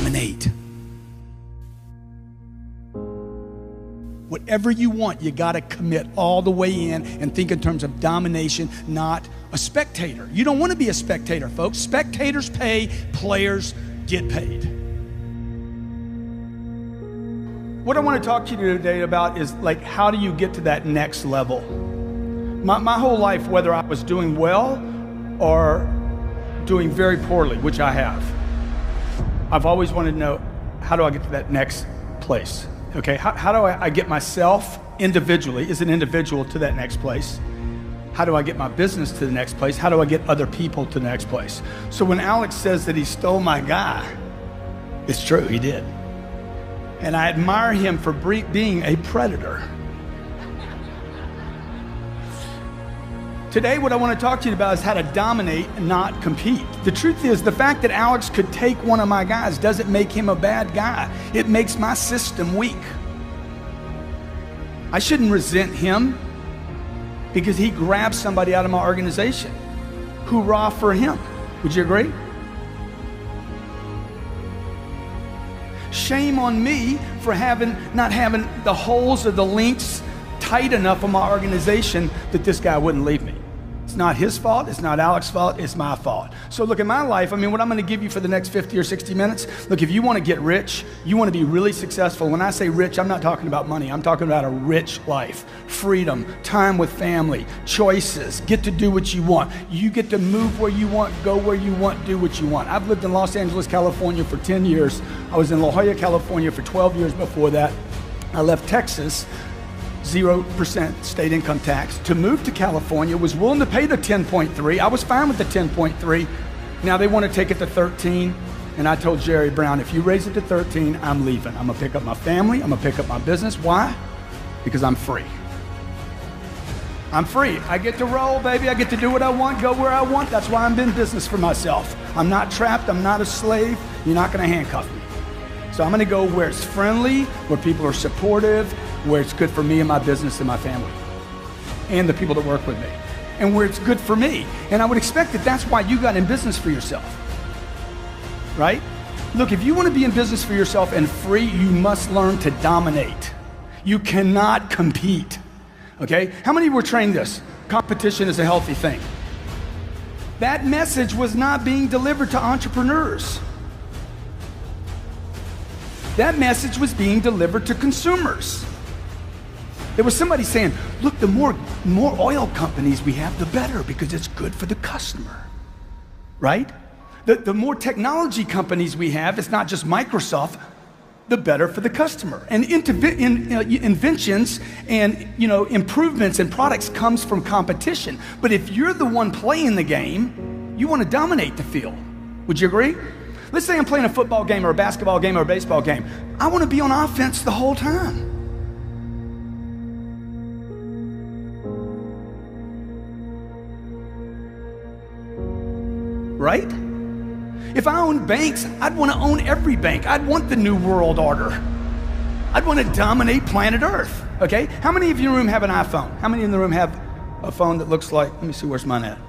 dominate. Whatever you want, you got to commit all the way in and think in terms of domination, not a spectator. You don't want to be a spectator, folks. Spectators pay, players get paid. What I want to talk to you today about is like, how do you get to that next level? My whole life, whether I was doing well or doing very poorly, which I have, I've always wanted to know, how do I get to that next place? Okay, how do I get myself individually, as an individual, to that next place? How do I get my business to the next place? How do I get other people to the next place? So when Alex says that he stole my guy, it's true, he did. And I admire him for being a predator. Today, what I want to talk to you about is how to dominate and not compete. The truth is, the fact that Alex could take one of my guys doesn't make him a bad guy. It makes my system weak. I shouldn't resent him because he grabbed somebody out of my organization. Hoorah for him. Would you agree? Shame on me for not having the holes or the links tight enough on my organization that this guy wouldn't leave me. It's not his fault, it's not Alex's fault, it's my fault. So look, in my life, what I'm gonna give you for the next 50 or 60 minutes, look, if you wanna get rich, you wanna be really successful. When I say rich, I'm not talking about money, I'm talking about a rich life, freedom, time with family, choices, get to do what you want. You get to move where you want, go where you want, do what you want. I've lived in Los Angeles, California for 10 years. I was in La Jolla, California for 12 years before that. I left Texas, 0% state income tax, to move to California, was willing to pay the 10.3. I was fine with the 10.3. Now they want to take it to 13. And I told Jerry Brown, if you raise it to 13, I'm leaving. I'm gonna pick up my family, I'm gonna pick up my business. Why? Because I'm free. I'm free. I get to roll, baby. I get to do what I want, go where I want. That's why I'm in business for myself. I'm not trapped, I'm not a slave. You're not gonna handcuff me. So I'm gonna go where it's friendly, where people are supportive, where it's good for me and my business and my family and the people that work with me, and where it's good for me. And I would expect that that's why you got in business for yourself, right? Look, if you want to be in business for yourself and free, you must learn to dominate. You cannot compete, okay? How many were trained this? Competition is a healthy thing. That message was not being delivered to entrepreneurs. That message was being delivered to consumers. There was somebody saying, look, the more oil companies we have, the better, because it's good for the customer, right? The more technology companies we have, it's not just Microsoft, the better for the customer. And inventions and improvements in products comes from competition. But if you're the one playing the game, you want to dominate the field. Would you agree? Let's say I'm playing a football game or a basketball game or a baseball game. I want to be on offense the whole time. Right? If I owned banks, I'd want to own every bank. I'd want the new world order. I'd want to dominate planet Earth, okay? How many of you in the room have an iPhone? How many in the room have a phone that looks like, let me see, where's mine at?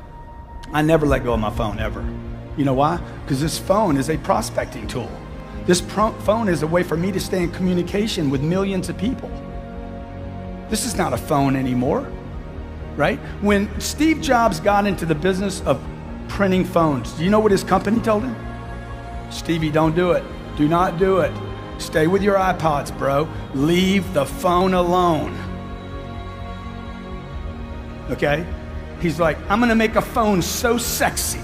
I never let go of my phone, ever. You know why? Because this phone is a prospecting tool. This phone is a way for me to stay in communication with millions of people. This is not a phone anymore, right? When Steve Jobs got into the business of printing phones, do you know what his company told him? Stevie, don't do it. Do not do it. Stay with your iPods, bro. Leave the phone alone. Okay? He's like, I'm gonna make a phone so sexy.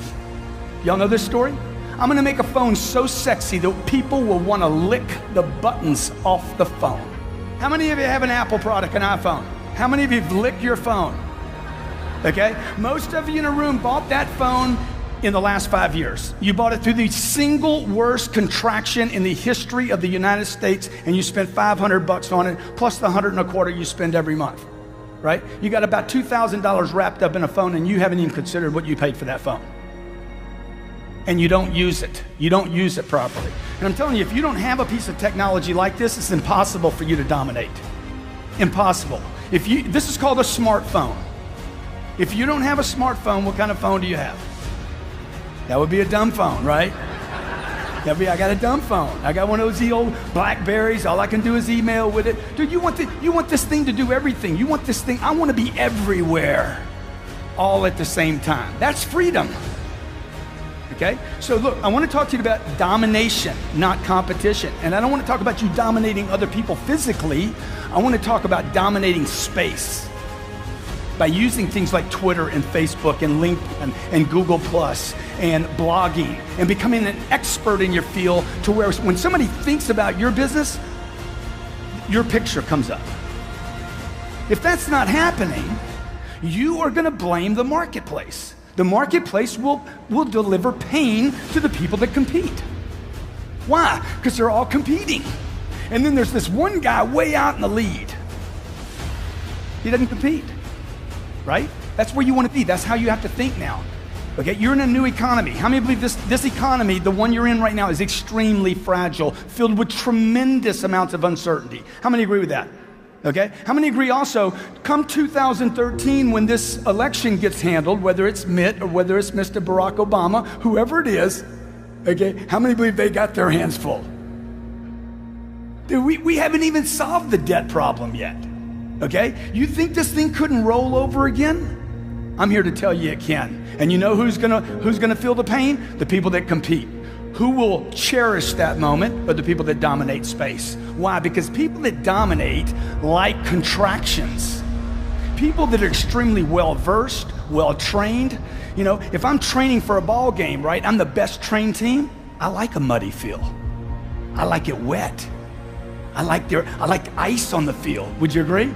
Y'all know this story? I'm gonna make a phone so sexy that people will wanna lick the buttons off the phone. How many of you have an Apple product, an iPhone? How many of you have licked your phone? Okay? Most of you in a room bought that phone in the last 5 years. You bought it through the single worst contraction in the history of the United States, and you spent $500 on it, plus the $125 you spend every month, right? You got about $2,000 wrapped up in a phone, and you haven't even considered what you paid for that phone. And you don't use it. You don't use it properly. And I'm telling you, if you don't have a piece of technology like this, it's impossible for you to dominate. Impossible. This is called a smartphone. If you don't have a smartphone, what kind of phone do you have? That would be a dumb phone, right? I got a dumb phone. I got one of those old Blackberries. All I can do is email with it. Dude, you want this thing to do everything. You want this thing, I want to be everywhere, all at the same time. That's freedom. Okay? So look, I want to talk to you about domination, not competition. And I don't want to talk about you dominating other people physically. I want to talk about dominating space by using things like Twitter and Facebook and LinkedIn and Google Plus and blogging and becoming an expert in your field to where when somebody thinks about your business, your picture comes up. If that's not happening, you are going to blame the marketplace. The marketplace will deliver pain to the people that compete. Why? Because they're all competing. And then there's this one guy way out in the lead. He doesn't compete. Right? That's where you want to be. That's how you have to think now. Okay, you're in a new economy. How many believe this economy, the one you're in right now, is extremely fragile, filled with tremendous amounts of uncertainty? How many agree with that? Okay, how many agree also, come 2013 when this election gets handled, whether it's Mitt or whether it's Mr. Barack Obama, whoever it is, okay, how many believe they got their hands full? Dude, we haven't even solved the debt problem yet. Okay? You think this thing couldn't roll over again? I'm here to tell you it can. And you know who's gonna feel the pain? The people that compete. Who will cherish that moment? Are the people that dominate space. Why? Because people that dominate like contractions. People that are extremely well-versed, well-trained. You know, if I'm training for a ball game, right? I'm the best trained team. I like a muddy field. I like it wet. I like ice on the field. Would you agree?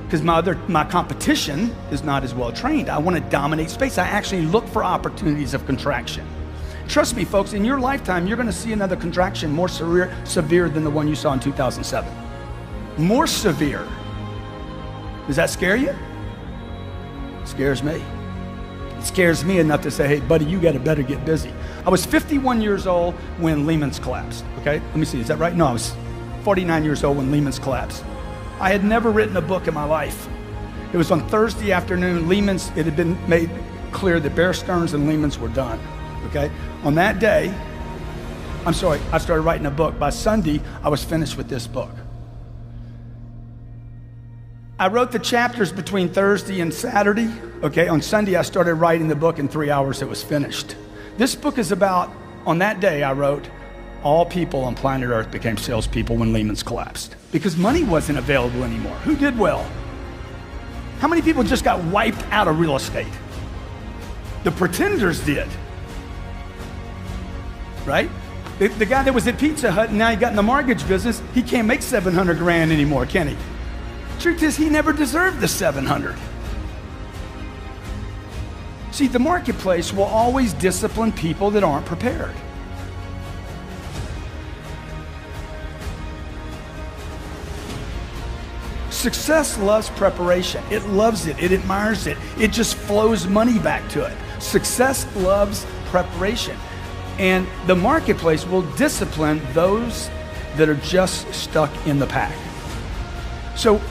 Because my competition is not as well trained. I want to dominate space. I actually look for opportunities of contraction. Trust me, folks, in your lifetime, you're going to see another contraction more severe than the one you saw in 2007. More severe. Does that scare you? It scares me. It scares me enough to say, hey, buddy, you better get busy. I was 51 years old when Lehman's collapsed. Okay, let me see, is that right? No, I was 49 years old when Lehman's collapsed. I had never written a book in my life. It was on Thursday afternoon. It had been made clear that Bear Stearns and Lehman's were done. Okay? On that day, I started writing a book. By Sunday, I was finished with this book. I wrote the chapters between Thursday and Saturday. Okay? On Sunday, I started writing the book. In 3 hours, it was finished. This book is about, on that day, I wrote, all people on planet Earth became salespeople when Lehman's collapsed because money wasn't available anymore. Who did well? How many people just got wiped out of real estate? The pretenders did, right? The guy that was at Pizza Hut and now he got in the mortgage business, he can't make 700 grand anymore, can he? Truth is, he never deserved the 700. See, the marketplace will always discipline people that aren't prepared. Success loves preparation. It loves it. It admires it. It just flows money back to it. Success loves preparation. And the marketplace will discipline those that are just stuck in the pack. So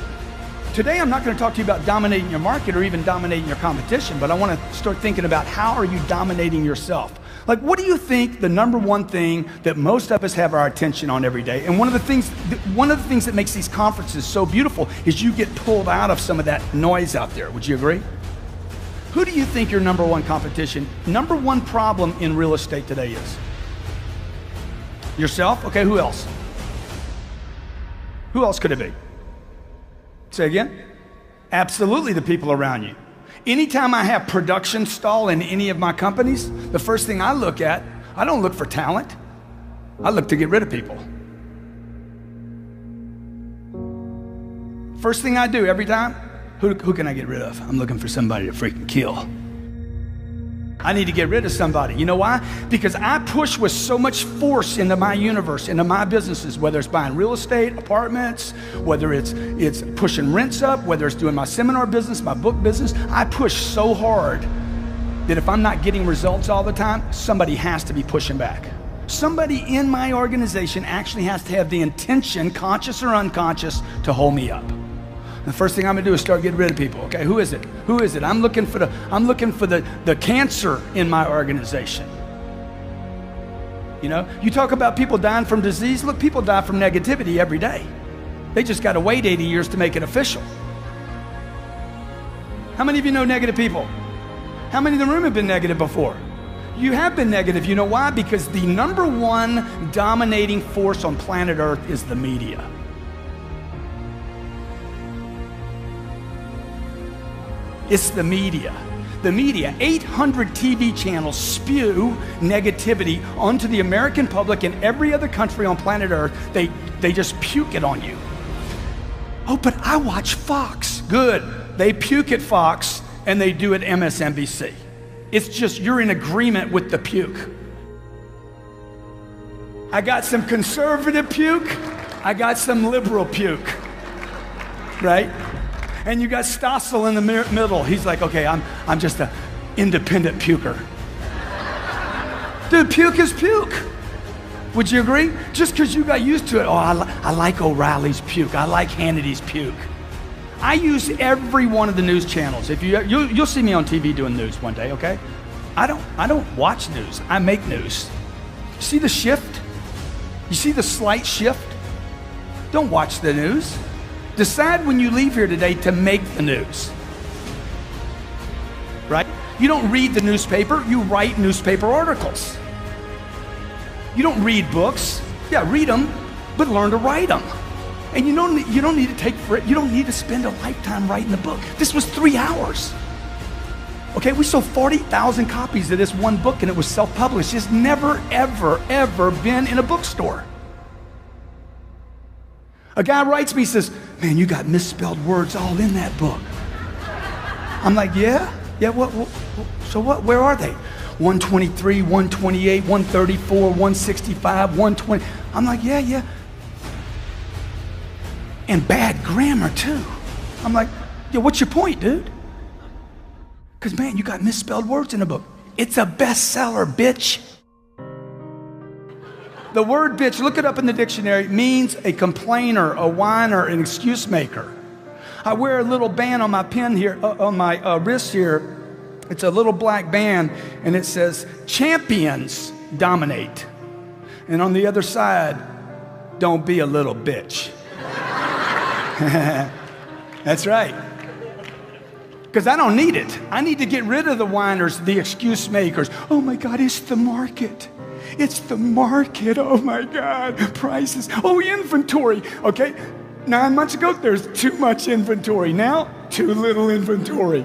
today I'm not going to talk to you about dominating your market or even dominating your competition, but I want to start thinking about how are you dominating yourself? Like, what do you think the number one thing that most of us have our attention on every day? And one of the things that makes these conferences so beautiful is you get pulled out of some of that noise out there. Would you agree? Who do you think your number one competition, number one problem in real estate today is? Yourself? Okay, who else? Who else could it be? Say again? Absolutely the people around you. Anytime I have production stall in any of my companies, the first thing I look at, I don't look for talent. I look to get rid of people. First thing I do every time, who can I get rid of? I'm looking for somebody to freaking kill. I need to get rid of somebody. You know why? Because I push with so much force into my universe, into my businesses, whether it's buying real estate, apartments, whether it's pushing rents up, whether it's doing my seminar business, my book business. I push so hard that if I'm not getting results all the time, somebody has to be pushing back. Somebody in my organization actually has to have the intention, conscious or unconscious, to hold me up. The first thing I'm gonna do is start getting rid of people. Okay, who is it? Who is it? I'm looking for the cancer in my organization. You know, you talk about people dying from disease. Look, people die from negativity every day. They just got to wait 80 years to make it official. How many of you know negative people? How many in the room have been negative before? You have been negative. You know why? Because the number one dominating force on planet Earth is the media. It's the media. The media, 800 TV channels spew negativity onto the American public and every other country on planet Earth. They just puke it on you. Oh, but I watch Fox. Good. They puke at Fox and they do at MSNBC. It's just you're in agreement with the puke. I got some conservative puke. I got some liberal puke. Right? And you got Stossel in the middle. He's like, okay, I'm just an independent puker. Dude, puke is puke. Would you agree? Just because you got used to it. Oh, I like O'Reilly's puke. I like Hannity's puke. I use every one of the news channels. If you'll see me on TV doing news one day, okay? I don't watch news. I make news. See the shift? You see the slight shift? Don't watch the news. Decide when you leave here today to make the news. Right? You don't read the newspaper, you write newspaper articles. You don't read books. Yeah, read them, but learn to write them. And you don't need to you don't need to spend a lifetime writing a book. This was 3 hours. Okay, we sold 40,000 copies of this one book and it was self-published. It's never, ever, ever been in a bookstore. A guy writes me, says, man, you got misspelled words all in that book. I'm like, yeah, what, where are they? 123, 128, 134, 165, 120. I'm like, yeah. And bad grammar too. I'm like, yeah, what's your point, dude? Because man, you got misspelled words in the book. It's a bestseller, bitch. The word bitch, look it up in the dictionary, means a complainer, a whiner, an excuse maker. I wear a little band on my pin here, on my wrist here. It's a little black band, and it says, champions dominate. And on the other side, don't be a little bitch. That's right. Because I don't need it. I need to get rid of the whiners, the excuse makers. Oh my God, it's the market. It's the market. Oh my God, prices. Oh, inventory. Okay, 9 months ago, there's too much inventory. Now, too little inventory.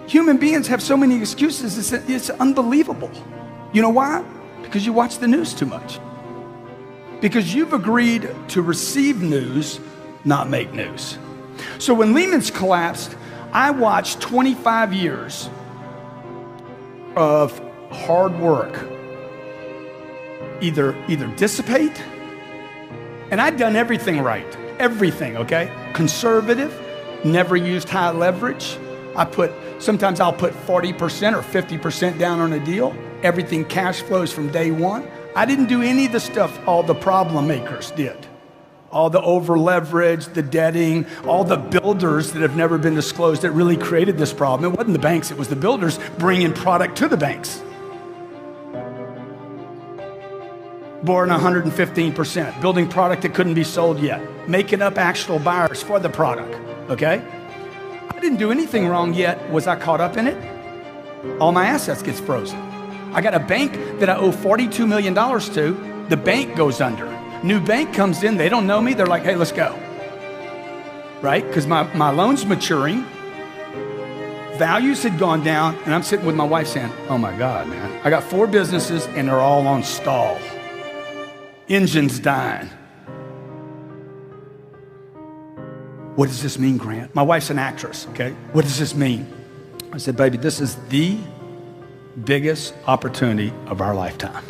Human beings have so many excuses. It's unbelievable. You know why? Because you watch the news too much. Because you've agreed to receive news, not make news. So when Lehman's collapsed, I watched 25 years of hard work either dissipate, and I'd done everything right. Everything, okay? Conservative, never used high leverage. Sometimes I'll put 40% or 50% down on a deal. Everything cash flows from day one. I didn't do any of the stuff all the problem makers did. All the over leverage, the debting, all the builders that have never been disclosed that really created this problem. It wasn't the banks, it was the builders bringing product to the banks. Borrowing 115%, building product that couldn't be sold yet, making up actual buyers for the product, okay? I didn't do anything wrong yet. Was I caught up in it? All my assets gets frozen. I got a bank that I owe $42 million to. The bank goes under. New bank comes in, they don't know me, they're like, hey, let's go. Right? Because my loan's maturing, values had gone down, and I'm sitting with my wife saying, oh my God, man. I got 4 businesses and they're all on stall. Engines dying. What does this mean, Grant? My wife's an actress, okay? What does this mean? I said, baby, this is the biggest opportunity of our lifetime.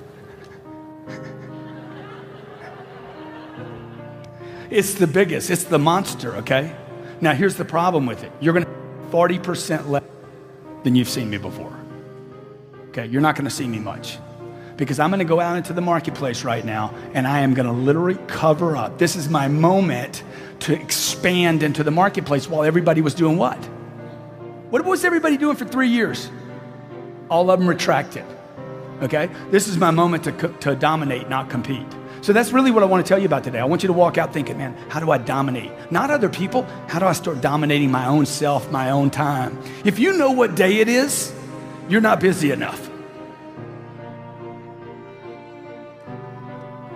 It's the biggest. It's the monster, okay? Now, here's the problem with it. You're going to 40% less than you've seen me before. Okay? You're not going to see me much. Because I'm going to go out into the marketplace right now, and I am going to literally cover up. This is my moment to expand into the marketplace while everybody was doing what? What was everybody doing for 3 years? All of them retracted. okay? This is my moment to dominate, not compete. So that's really what I want to tell you about today. I want you to walk out thinking, man, how do I dominate? Not other people. How do I start dominating my own self, my own time? If you know what day it is, you're not busy enough.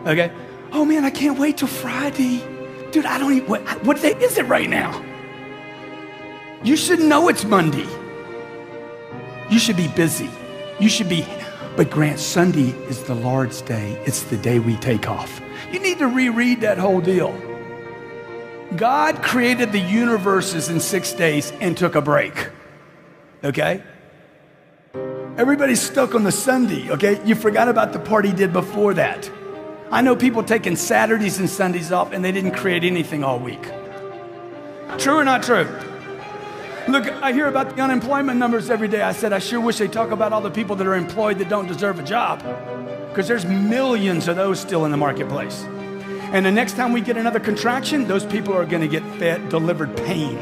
Okay? Oh man, I can't wait till Friday. Dude, I don't even, what day is it right now? You should know it's Monday. You should be busy. You should be, but Grant, Sunday is the Lord's day. It's the day we take off. You need to reread that whole deal. God created the universes in 6 days and took a break. Okay? Everybody's stuck on the Sunday, okay? You forgot about the part he did before that. I know people taking Saturdays and Sundays off and they didn't create anything all week. True or not true? Look, I hear about the unemployment numbers every day. I said, I sure wish they'd talk about all the people that are employed that don't deserve a job, because there's millions of those still in the marketplace. And the next time we get another contraction, those people are going to get delivered pain.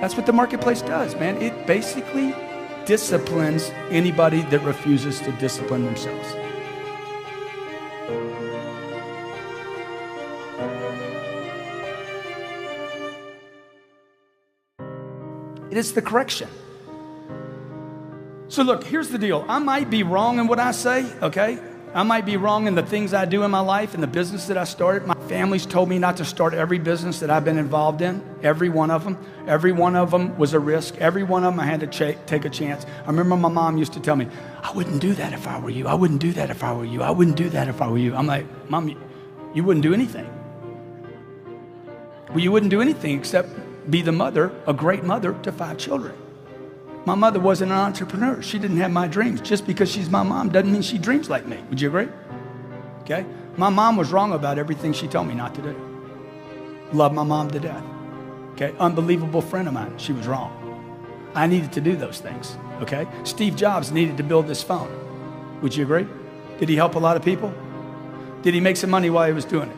That's what the marketplace does, man. It basically disciplines anybody that refuses to discipline themselves. It is the correction. So look, here's the deal. I might be wrong in what I say, okay? I might be wrong in the things I do in my life and the business that I started. My family's told me not to start every business that I've been involved in, every one of them. Every one of them was a risk. Every one of them I had to take a chance. I remember my mom used to tell me, I wouldn't do that if I were you. I wouldn't do that if I were you. I wouldn't do that if I were you. I'm like, Mom, you wouldn't do anything. Well, you wouldn't do anything except be the mother, a great mother to 5 children. My mother wasn't an entrepreneur. She didn't have my dreams. Just because she's my mom doesn't mean she dreams like me. Would you agree? Okay? My mom was wrong about everything she told me not to do. Love my mom to death. Okay? Unbelievable friend of mine. She was wrong. I needed to do those things. Okay? Steve Jobs needed to build this phone. Would you agree? Did he help a lot of people? Did he make some money while he was doing it?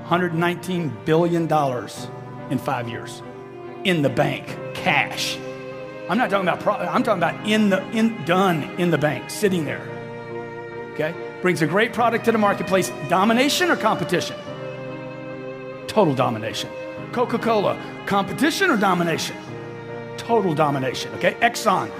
$119 billion in 5 years. In the bank, cash. I'm not talking about I'm talking about done in the bank, sitting there. Okay? Brings a great product to the marketplace. Domination or competition? Total domination. Coca-Cola, competition or domination? Total domination. Okay? Exxon,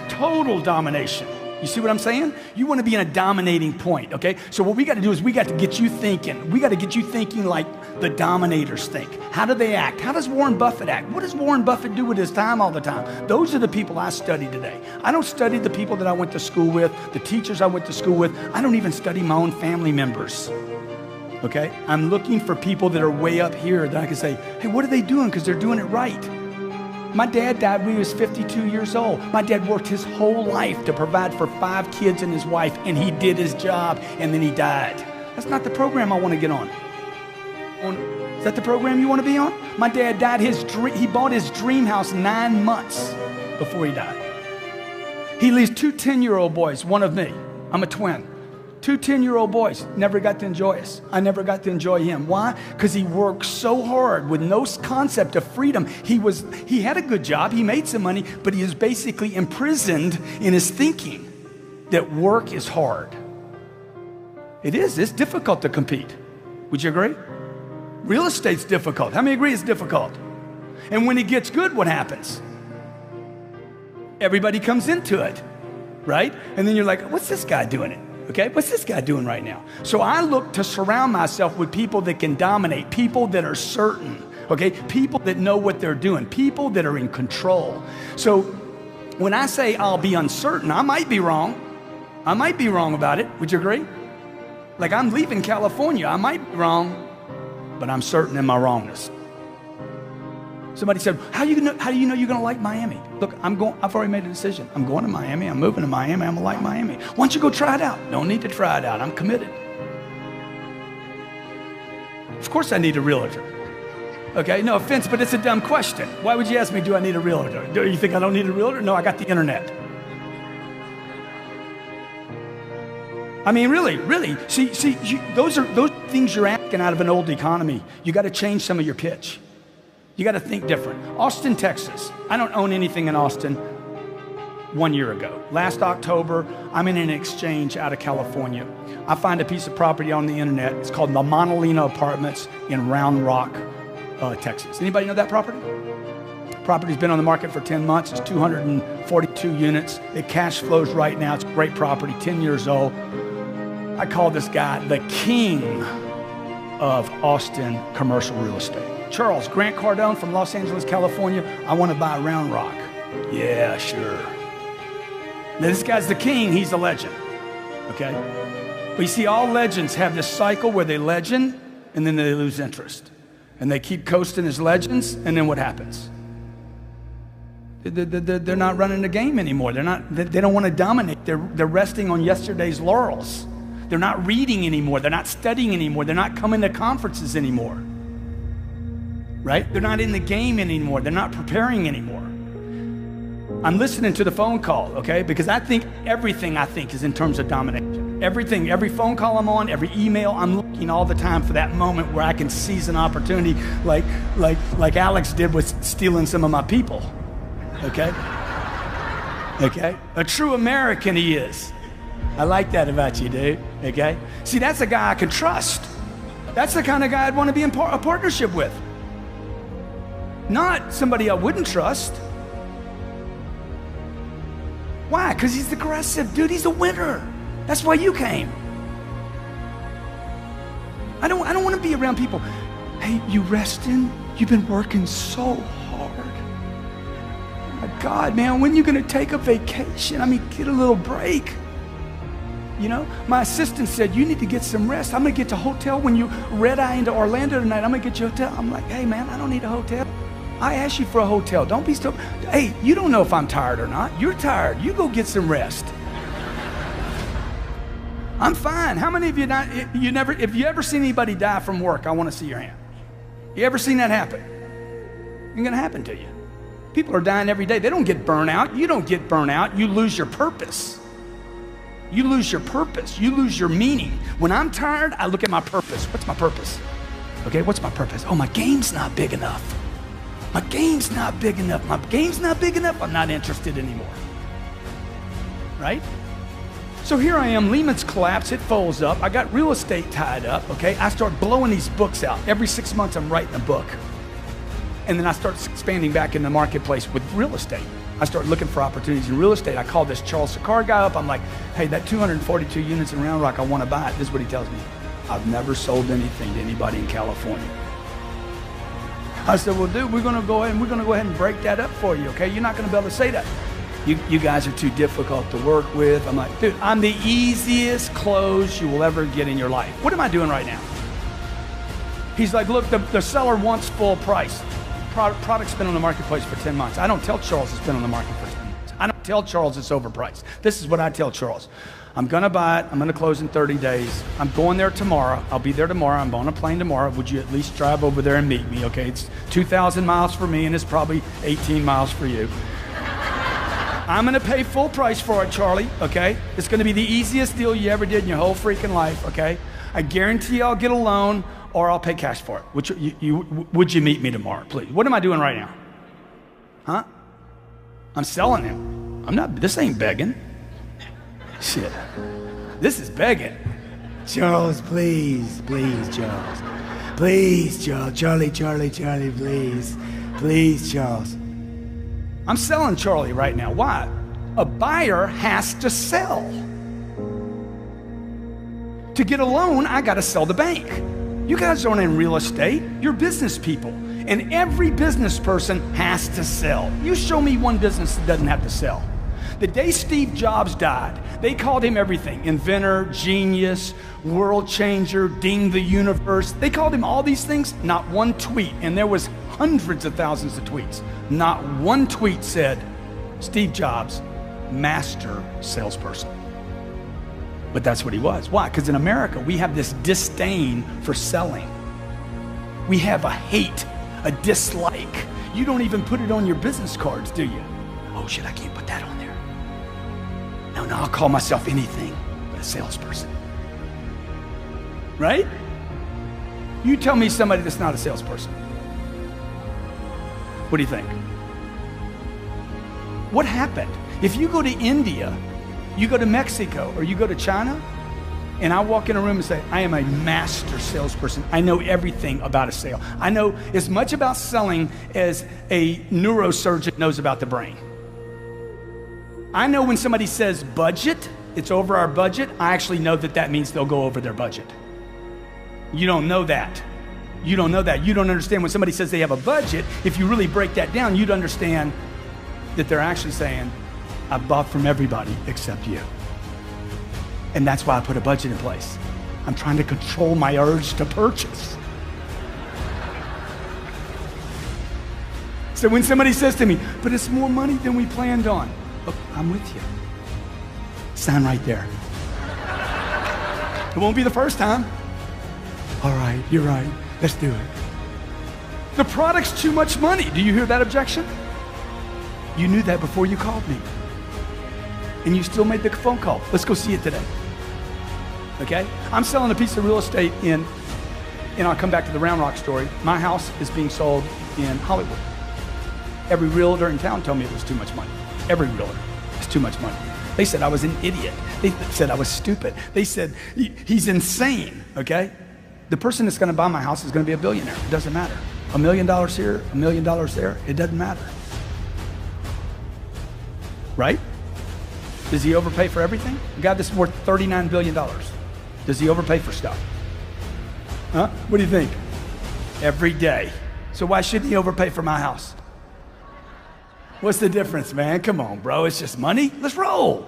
total domination. You see what I'm saying? You want to be in a dominating point, okay? So what we got to do is we got to get you thinking. We got to get you thinking like the dominators think. How do they act? How does Warren Buffett act? What does Warren Buffett do with his time all the time? Those are the people I study today. I don't study the people that I went to school with, the teachers I went to school with. I don't even study my own family members, okay? I'm looking for people that are way up here that I can say, hey, what are they doing? Because they're doing it right. My dad died when he was 52 years old. My dad worked his whole life to provide for 5 kids and his wife, and he did his job, and then he died. That's not the program I want to get on. Is that the program you want to be on? My dad died, he bought his dream house 9 months before he died. He leaves 2 10-year-old boys, one of me. I'm a twin. 2 10-year-old boys, never got to enjoy us. I never got to enjoy him. Why? Because he worked so hard with no concept of freedom. He had a good job, he made some money, but he is basically imprisoned in his thinking that work is hard. It is, it's difficult to compete. Would you agree? Real estate's difficult. How many agree it's difficult? And when it gets good, what happens? Everybody comes into it, right? And then you're like, what's this guy doing it? Okay, what's this guy doing right now? So I look to surround myself with people that can dominate, people that are certain, okay? People that know what they're doing, people that are in control. So when I say I'll be uncertain, I might be wrong. I might be wrong about it. Would you agree? Like I'm leaving California. I might be wrong, but I'm certain in my wrongness. Somebody said, how do you know you're going to like Miami? Look, I've already made a decision. I'm going to Miami. I'm moving to Miami. I'm going to like Miami. Why don't you go try it out? Don't need to try it out. I'm committed. Of course I need a realtor. Okay, no offense, but it's a dumb question. Why would you ask me, do I need a realtor? Do you think I don't need a realtor? No, I got the internet. I mean, really. See, those things you're asking out of an old economy. You got to change some of your pitch. You got to think different. Austin, Texas. I don't own anything in Austin, 1 year ago. Last October, I'm in an exchange out of California. I find a piece of property on the internet. It's called the Montalina Apartments in Round Rock, Texas. Anybody know that property? Property's been on the market for 10 months. It's 242 units. It cash flows right now. It's a great property, 10 years old. I call this guy the king of Austin commercial real estate. Charles, Grant Cardone from Los Angeles, California. I want to buy Round Rock. Yeah, sure. Now, this guy's the king. He's a legend, okay? But you see, all legends have this cycle where they legend and then they lose interest. And they keep coasting as legends, and then what happens? They're not running the game anymore. They don't want to dominate. They're resting on yesterday's laurels. They're not reading anymore. They're not studying anymore. They're not coming to conferences anymore. Right? They're not in the game anymore. They're not preparing anymore. I'm listening to the phone call, okay? Because I think everything is in terms of domination. Everything, every phone call I'm on, every email, I'm looking all the time for that moment where I can seize an opportunity like Alex did with stealing some of my people. Okay? Okay? A true American he is. I like that about you, dude. Okay? See, that's a guy I can trust. That's the kind of guy I'd want to be in a partnership with. Not somebody I wouldn't trust. Why? Because he's aggressive, dude. He's a winner. That's why you came. I don't want to be around people. Hey, you resting? You've been working so hard. Oh my God, man, when are you going to take a vacation? I mean, get a little break. You know, my assistant said, you need to get some rest. I'm going to get to a hotel when you red-eye into Orlando tonight. I'm going to get you a hotel. I'm like, hey, man, I don't need a hotel. I asked you for a hotel. Don't be so. Hey, you don't know if I'm tired or not. You're tired. You go get some rest. I'm fine. How many of you not? If you ever seen anybody die from work, I want to see your hand. You ever seen that happen? It's going to happen to you. People are dying every day. They don't get burnout. You don't get burnout. You lose your purpose. You lose your purpose. You lose your meaning. When I'm tired, I look at my purpose. What's my purpose? Okay, what's my purpose? Oh, my game's not big enough. My game's not big enough. My game's not big enough. I'm not interested anymore. Right? So here I am, Lehman's collapsed, it folds up. I got real estate tied up, okay? I start blowing these books out. Every 6 months, I'm writing a book. And then I start expanding back in the marketplace with real estate. I start looking for opportunities in real estate. I call this Charles Sakar guy up. I'm like, hey, that 242 units in Round Rock, I want to buy it. This is what he tells me. I've never sold anything to anybody in California. I said, well, dude, we're going to go ahead and break that up for you, okay? You're not going to be able to say that. You guys are too difficult to work with. I'm like, dude, I'm the easiest close you will ever get in your life. What am I doing right now? He's like, look, the seller wants full price. Product's been on the marketplace for 10 months. I don't tell Charles it's been on the market for 10 months. I don't tell Charles it's overpriced. This is what I tell Charles. I'm going to buy it. I'm going to close in 30 days. I'm going there tomorrow. I'll be there tomorrow. I'm on a plane tomorrow. Would you at least drive over there and meet me? Okay, it's 2,000 miles for me, and it's probably 18 miles for you. I'm going to pay full price for it, Charlie, okay? It's going to be the easiest deal you ever did in your whole freaking life, okay? I guarantee I'll get a loan or I'll pay cash for it. Would you meet me tomorrow, please? What am I doing right now? Huh? I'm selling him. This ain't begging. Shit. This is begging. Charles, please, Charles. Please, Charles. Charlie, please. Please, Charles. I'm selling Charlie right now. Why? A buyer has to sell. To get a loan, I got to sell the bank. You guys aren't in real estate. You're business people. And every business person has to sell. You show me one business that doesn't have to sell. The day Steve Jobs died, they called him everything. Inventor, genius, world changer, ding the universe. They called him all these things, not one tweet. And there was hundreds of thousands of tweets. Not one tweet said, Steve Jobs, master salesperson. But that's what he was. Why? Because in America, we have this disdain for selling. We have a hate, a dislike. You don't even put it on your business cards, do you? Oh shit, I can't put that on there. No, I'll call myself anything but a salesperson. Right? You tell me somebody that's not a salesperson. What do you think? What happened? If you go to India, you go to Mexico, or you go to China, and I walk in a room and say, I am a master salesperson. I know everything about a sale. I know as much about selling as a neurosurgeon knows about the brain. I know when somebody says budget, it's over our budget, I actually know that that means they'll go over their budget. You don't know that. You don't know that. You don't understand when somebody says they have a budget. If you really break that down, you'd understand that they're actually saying, I bought from everybody except you. And that's why I put a budget in place. I'm trying to control my urge to purchase. So when somebody says to me, but it's more money than we planned on. Look, I'm with you. Sign right there. It won't be the first time. All right, you're right. Let's do it. The product's too much money. Do you hear that objection? You knew that before you called me. And you still made the phone call. Let's go see it today. Okay? I'm selling a piece of real estate and I'll come back to the Round Rock story. My house is being sold in Hollywood. Every realtor in town told me it was too much money. Every realtor. It's too much money. They said I was an idiot. They said I was stupid. They said he's insane, okay? The person that's gonna buy my house is gonna be a billionaire. It doesn't matter. $1 million here, $1 million there, it doesn't matter. Right? Does he overpay for everything? A guy that's worth $39 billion. Does he overpay for stuff? Huh? What do you think? Every day. So why shouldn't he overpay for my house? What's the difference, man? Come on, bro. It's just money. Let's roll.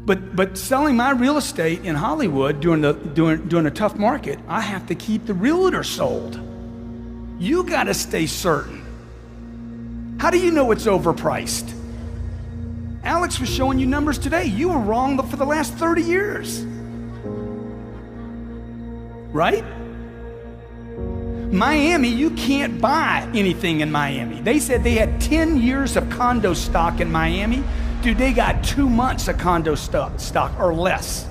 But selling my real estate in Hollywood during a tough market, I have to keep the realtor sold. You got to stay certain. How do you know it's overpriced? Alex was showing you numbers today. You were wrong for the last 30 years. Right? Miami, you can't buy anything in Miami. They said they had 10 years of condo stock in Miami. Dude, they got 2 months of condo stock or less.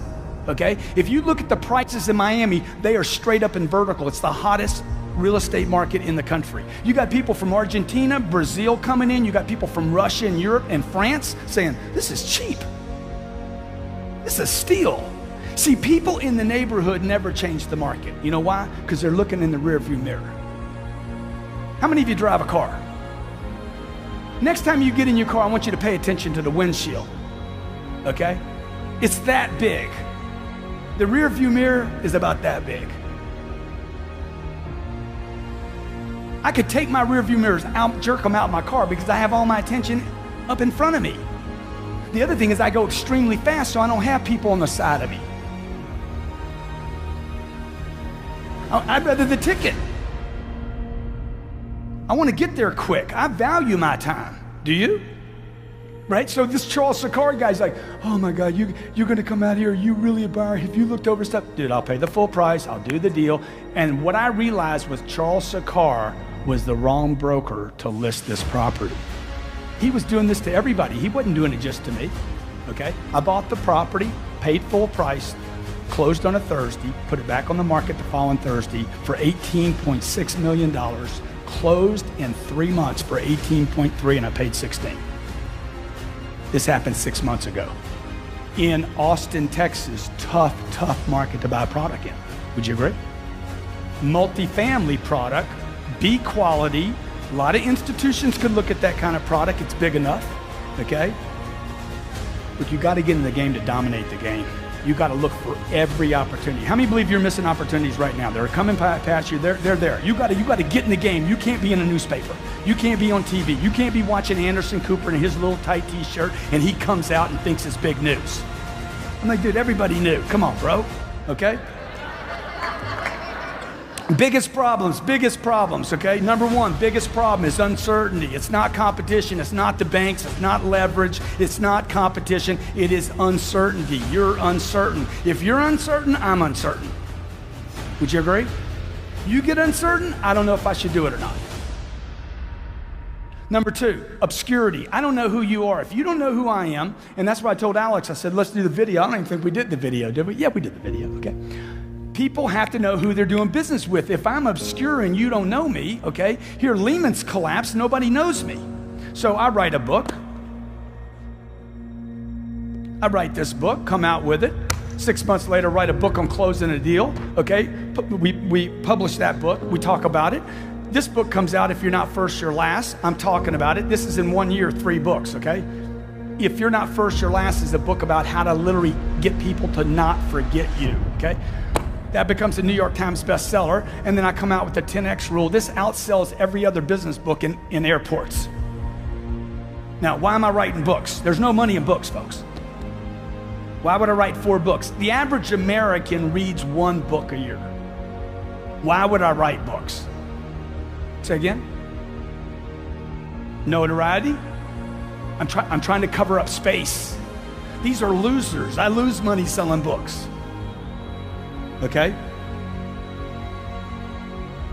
Okay? If you look at the prices in Miami, they are straight up and vertical. It's the hottest real estate market in the country. You got people from Argentina, Brazil coming in. You got people from Russia and Europe and France saying, this is cheap. This is a steal. See, people in the neighborhood never change the market. You know why? Because they're looking in the rearview mirror. How many of you drive a car? Next time you get in your car, I want you to pay attention to the windshield. Okay? It's that big. The rearview mirror is about that big. I could take my rearview mirrors out, jerk them out of my car because I have all my attention up in front of me. The other thing is I go extremely fast, so I don't have people on the side of me. I'd rather the ticket. I want to get there quick. I value my time. Do you? Right? So this Charles Sakar guy's like, oh my God, you're going to come out here. You really a buyer. Have you looked over stuff? Dude, I'll pay the full price. I'll do the deal. And what I realized was Charles Sakar was the wrong broker to list this property. He was doing this to everybody. He wasn't doing it just to me. Okay? I bought the property, paid full price, closed on a Thursday, put it back on the market the following Thursday for $18.6 million, closed in 3 months for 18.3, and I paid 16. This happened 6 months ago. In Austin, Texas, tough market to buy a product in. Would you agree? Multifamily product, B quality. A lot of institutions could look at that kind of product. It's big enough, okay? But you got to get in the game to dominate the game. You got to look for every opportunity. How many believe you're missing opportunities right now? They're coming past you. They're there. You got to get in the game. You can't be in a newspaper. You can't be on TV. You can't be watching Anderson Cooper in his little tight T-shirt and he comes out and thinks it's big news. I'm like, dude, everybody knew. Come on, bro. Okay? Biggest problems, okay? Number one, biggest problem is uncertainty. It's not competition. It's not the banks. It's not leverage. It's not competition. It is uncertainty. You're uncertain. If you're uncertain, I'm uncertain. Would you agree? You get uncertain, I don't know if I should do it or not. Number two, obscurity. I don't know who you are. If you don't know who I am, and that's why I told Alex, I said, let's do the video. I don't even think we did the video, did we? Yeah, we did the video, okay? People have to know who they're doing business with. If I'm obscure and you don't know me, okay, here Lehman's collapsed, nobody knows me. So I write a book. I write this book, come out with it. 6 months later, write a book on closing a deal, okay? We publish that book, we talk about it. This book comes out, If You're Not First, You're Last. I'm talking about it. This is in 1 year, 3 books, okay? If You're Not First, You're Last is a book about how to literally get people to not forget you, okay? That becomes a New York Times bestseller, and then I come out with the 10X rule. This outsells every other business book in airports. Now, why am I writing books? There's no money in books, folks. Why would I write 4 books? The average American reads 1 book a year. Why would I write books? Say again? Notoriety? I'm trying to cover up space. These are losers. I lose money selling books. Okay?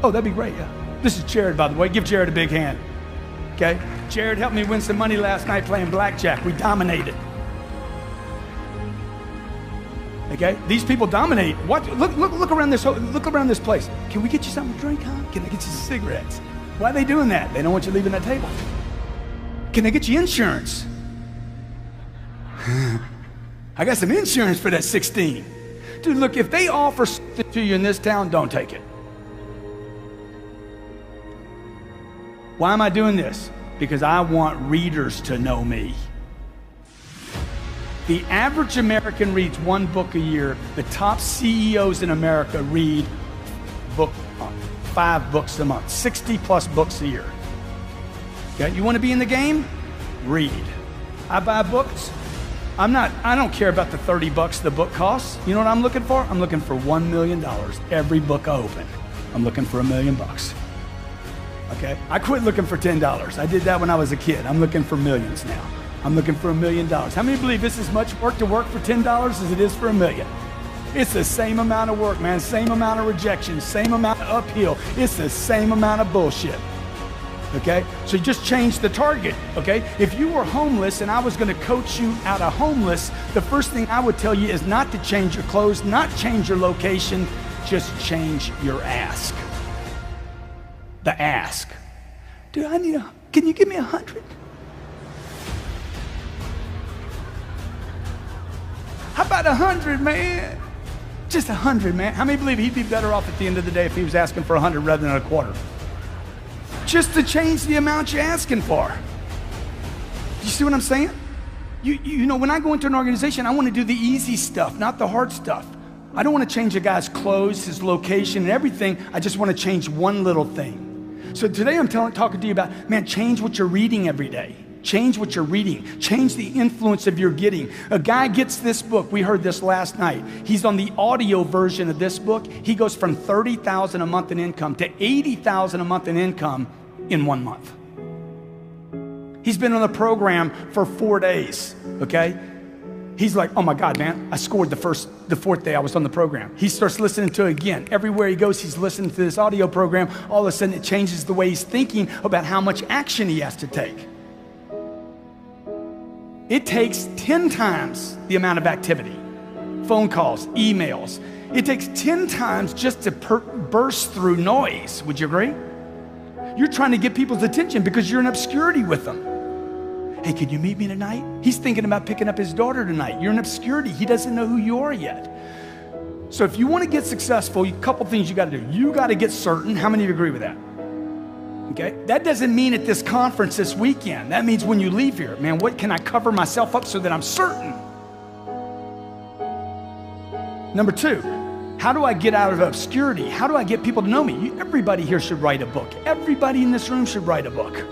Oh, that'd be great, yeah. This is Jared, by the way. Give Jared a big hand. Okay? Jared helped me win some money last night playing blackjack. We dominated. Okay? These people dominate. What? Look around this place. Can we get you something to drink, huh? Can I get you some cigarettes? Why are they doing that? They don't want you leaving that table. Can they get you insurance? I got some insurance for that 16. Dude, look, if they offer something to you in this town, don't take it. Why am I doing this? Because I want readers to know me. The average American reads 1 book a year. The top CEOs in America read 5 books a month, 60 plus books a year. Okay, you want to be in the game? Read. I buy books. I don't care about the $30 the book costs. You know what I'm looking for? I'm looking for $1 million every book I open. I'm looking for $1 million. Okay? I quit looking for $10. I did that when I was a kid. I'm looking for millions now. I'm looking for $1 million. How many believe this is much work to work for $10 as it is for $1 million? It's the same amount of work, man. Same amount of rejection, same amount of uphill. It's the same amount of bullshit. Okay? So you just change the target, okay? If you were homeless and I was gonna coach you out of homeless, the first thing I would tell you is not to change your clothes, not change your location, just change your ask. The ask. Dude, can you give me 100? How about 100, man? Just 100, man. How many believe he'd be better off at the end of the day if he was asking for 100 rather than a quarter? Just to change the amount you're asking for. You see what I'm saying? You know, when I go into an organization, I want to do the easy stuff, not the hard stuff. I don't want to change a guy's clothes, his location, and everything. I just want to change one little thing. So today I'm talking to you about, man, change what you're reading every day. Change what you're reading. Change the influence of your getting. A guy gets this book. We heard this last night. He's on the audio version of this book. He goes from $30,000 a month in income to $80,000 a month in income in 1 month. He's been on the program for 4 days, okay? He's like, oh my God, man, I scored the 4th day I was on the program. He starts listening to it again. Everywhere he goes, he's listening to this audio program. All of a sudden, it changes the way he's thinking about how much action he has to take. It takes 10 times the amount of activity, phone calls, emails. It takes 10 times just to burst through noise. Would you agree? You're trying to get people's attention because you're in obscurity with them. Hey, can you meet me tonight? He's thinking about picking up his daughter tonight. You're in obscurity. He doesn't know who you are yet. So if you want to get successful, a couple things you got to do. You got to get certain. How many of you agree with that? Okay? That doesn't mean at this conference this weekend. That means when you leave here, man, what can I cover myself up so that I'm certain? Number 2, how do I get out of obscurity? How do I get people to know me? Everybody here should write a book. Everybody in this room should write a book.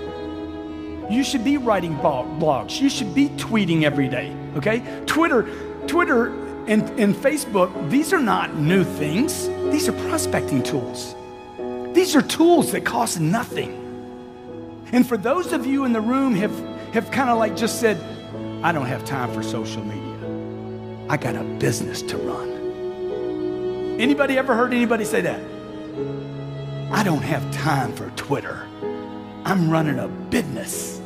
You should be writing blogs. You should be tweeting every day, okay? Twitter and Facebook, these are not new things. These are prospecting tools. These are tools that cost nothing. And for those of you in the room have kind of like just said, I don't have time for social media. I got a business to run. Anybody ever heard anybody say that? I don't have time for Twitter. I'm running a business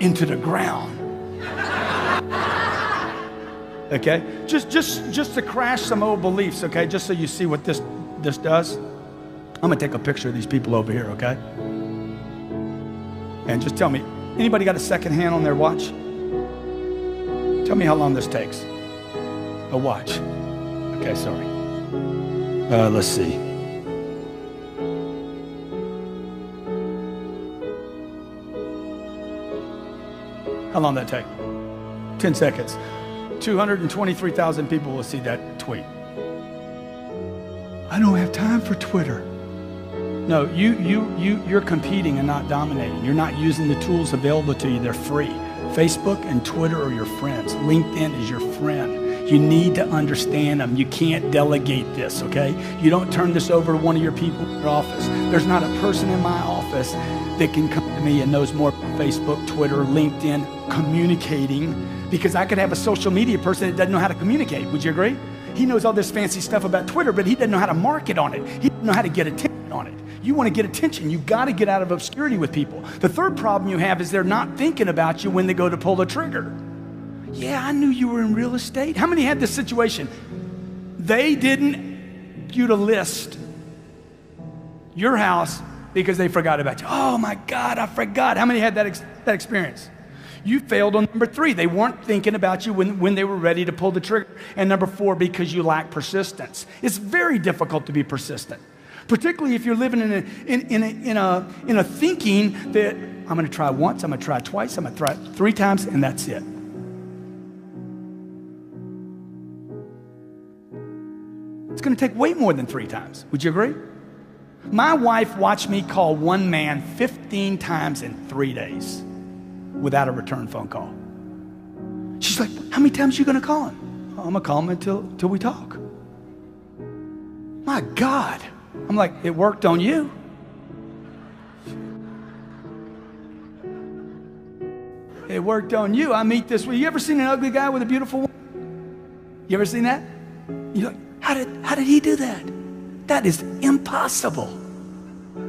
into the ground. Okay? Just to crash some old beliefs, okay? Just so you see what this does. I'm gonna take a picture of these people over here, okay? And just tell me, anybody got a second hand on their watch? Tell me how long this takes. A watch. Okay, sorry. Let's see. How long did that take? 10 seconds. 223,000 people will see that tweet. I don't have time for Twitter. No, you're competing and not dominating. You're not using the tools available to you. They're free. Facebook and Twitter are your friends. LinkedIn is your friend. You need to understand them. You can't delegate this, okay? You don't turn this over to one of your people in your office. There's not a person in my office that can come to me and knows more about Facebook, Twitter, LinkedIn, communicating, because I could have a social media person that doesn't know how to communicate. Would you agree? He knows all this fancy stuff about Twitter, but he doesn't know how to market on it. He doesn't know how to get attention on it. You want to get attention, you've got to get out of obscurity with people. The third problem you have is they're not thinking about you when they go to pull the trigger. Yeah, I knew you were in real estate. How many had this situation? They didn't get you to list your house because they forgot about you. Oh my God, I forgot. How many had that experience? You failed on number 3. They weren't thinking about you when they were ready to pull the trigger. And number 4, because you lack persistence. It's very difficult to be persistent, particularly if you're living in a thinking that I'm going to try once, I'm going to try twice, I'm going to try 3 times, and that's it. It's going to take way more than 3 times. Would you agree? My wife watched me call one man 15 times in 3 days without a return phone call. She's like, how many times are you going to call him? Oh, I'm going to call him until we talk. My God. I'm like, it worked on you. It worked on you. I meet this. You ever seen an ugly guy with a beautiful woman? You ever seen that? You're like, how did he do that? That is impossible.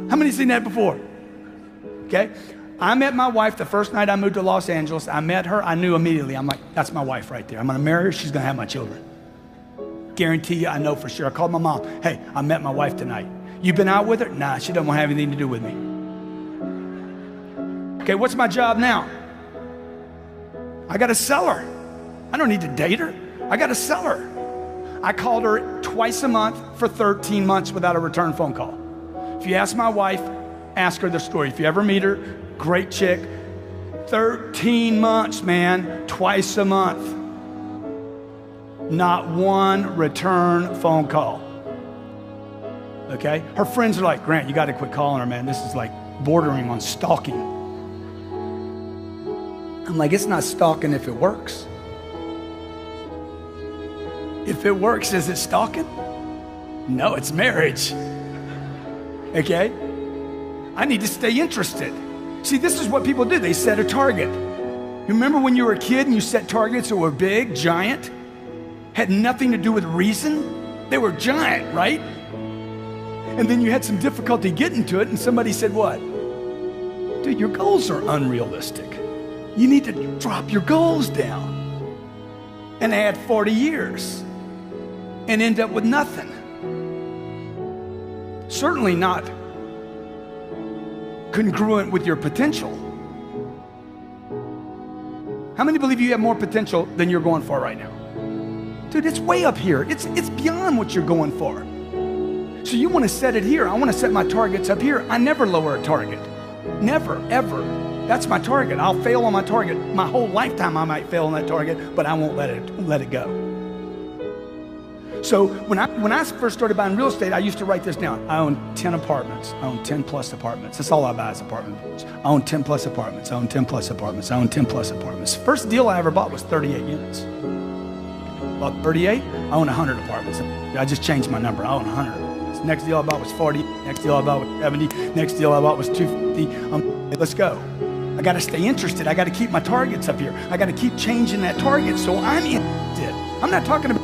How many seen that before? Okay. I met my wife the first night I moved to Los Angeles. I met her. I knew immediately. I'm like, that's my wife right there. I'm going to marry her. She's going to have my children. Guarantee you, I know for sure. I called my mom. Hey, I met my wife tonight. You been out with her? Nah, she doesn't want to have anything to do with me. Okay, what's my job now? I got to sell her. I don't need to date her. I got to sell her. I called her twice a month for 13 months without a return phone call. If you ask my wife, ask her the story. If you ever meet her, great chick. 13 months, man, twice a month. Not one return phone call. Okay? Her friends are like, Grant, you got to quit calling her, man. This is like bordering on stalking. I'm like, it's not stalking if it works. If it works, is it stalking? No, it's marriage. Okay? I need to stay interested. See, this is what people do. They set a target. You remember when you were a kid and you set targets that were big, giant? Had nothing to do with reason? They were giant, right? And then you had some difficulty getting to it, and somebody said, what? Dude, your goals are unrealistic. You need to drop your goals down. And add 40 years and end up with nothing. Certainly not congruent with your potential. How many believe you have more potential than you're going for right now? Dude, it's way up here. It's beyond what you're going for. So you want to set it here. I want to set my targets up here. I never lower a target. Never, ever. That's my target. I'll fail on my target. My whole lifetime I might fail on that target, but I won't let it go. So when I first started buying real estate, I used to write this down. I own 10 apartments. I own 10 plus apartments. That's all I buy is apartments. I own 10 plus apartments. I own 10 plus apartments. I own 10 plus apartments. First deal I ever bought was 38 units. Bought 38, I own 100 apartments. I just changed my number. I own 100. Next deal I bought was 40. Next deal I bought was 70. Next deal I bought was 250. Let's go. I got to stay interested. I got to keep my targets up here. I got to keep changing that target so I'm interested. I'm not talking about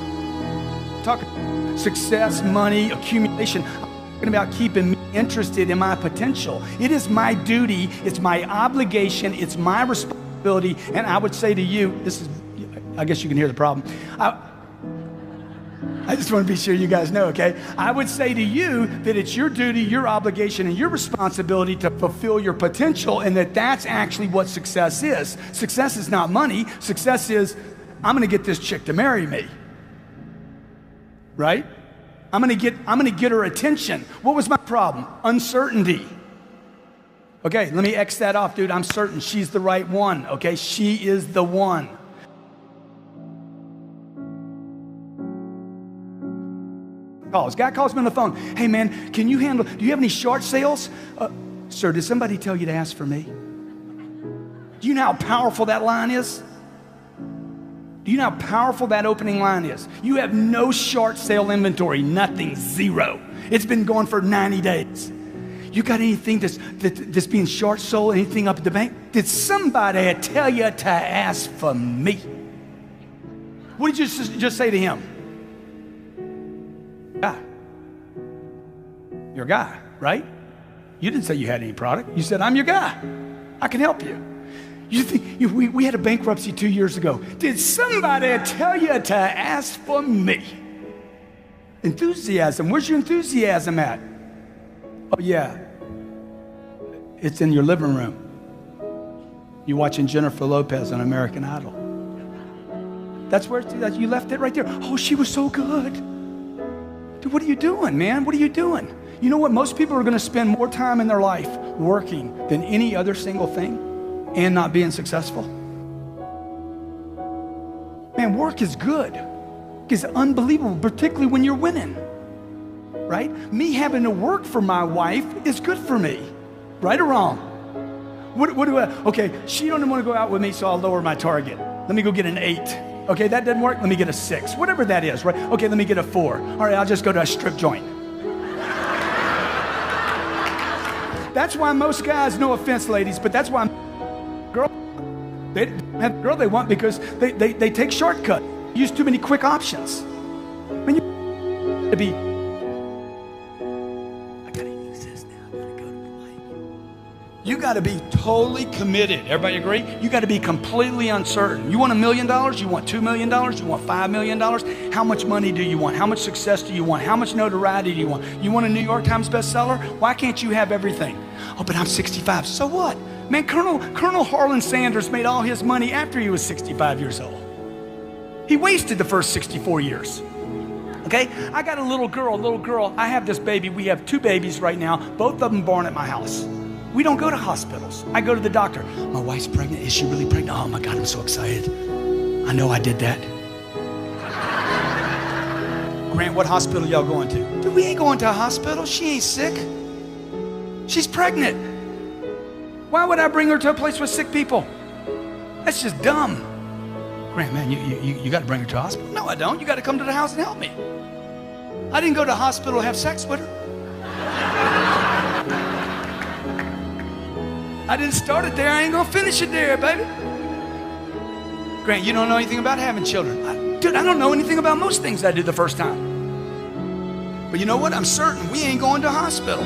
success, money, accumulation. I'm talking about keeping me interested in my potential. It is my duty. It's my obligation. It's my responsibility. And I would say to you, this is, I guess you can hear the problem. I just want to be sure you guys know, okay? I would say to you that it's your duty, your obligation, and your responsibility to fulfill your potential, and that's actually what success is. Success is not money. Success is, I'm going to get this chick to marry me. Right? I'm going to get her attention. What was my problem? Uncertainty. Okay, let me X that off, dude. I'm certain she's the right one, okay? She is the one. Calls. Guy calls me on the phone. Hey, man, do you have any short sales? Sir, did somebody tell you to ask for me? Do you know how powerful that line is? Do you know how powerful that opening line is? You have no short sale inventory, nothing, zero. It's been going for 90 days. You got anything that's being short sold, anything up at the bank? Did somebody tell you to ask for me? What did you just say to him? Guy. You're a guy, right? You didn't say you had any product. You said, I'm your guy. I can help you. You think we had a bankruptcy 2 years ago. Did somebody tell you to ask for me? Enthusiasm. Where's your enthusiasm at? Oh, yeah. It's in your living room. You're watching Jennifer Lopez on American Idol. That's where you left it right there. Oh, she was so good. Dude, what are you doing, man? What are you doing? You know what? Most people are going to spend more time in their life working than any other single thing and not being successful. Man, work is good. It's unbelievable, particularly when you're winning. Right? Me having to work for my wife is good for me. Right or wrong? Okay, she don't want to go out with me, so I'll lower my target. Let me go get an 8. Okay, that doesn't work. Let me get a 6. Whatever that is, right? Okay, let me get a 4. All right, I'll just go to a strip joint. That's why most guys, no offense, ladies, but that's why they have the girl they want because they take shortcut, use too many quick options. When you to be. You got to be totally committed. Everybody agree? You got to be completely uncertain. You want $1 million? You want $2 million? You want $5 million? How much money do you want? How much success do you want? How much notoriety do you want? You want a New York Times bestseller? Why can't you have everything? Oh, but I'm 65. So what? Man, Colonel Harlan Sanders made all his money after he was 65 years old. He wasted the first 64 years. Okay? I got a little girl. I have this baby. We have 2 babies right now, both of them born at my house. We don't go to hospitals. I go to the doctor. My wife's pregnant. Is she really pregnant? Oh my God, I'm so excited. I know I did that. Grant, what hospital y'all going to? Dude, we ain't going to a hospital. She ain't sick. She's pregnant. Why would I bring her to a place with sick people? That's just dumb. Grant, man, you got to bring her to a hospital. No, I don't. You got to come to the house and help me. I didn't go to the hospital to have sex with her. I didn't start it there. I ain't gonna finish it there, baby. Grant, you don't know anything about having children. Dude, I don't know anything about most things I did the first time. But you know what? I'm certain we ain't going to a hospital.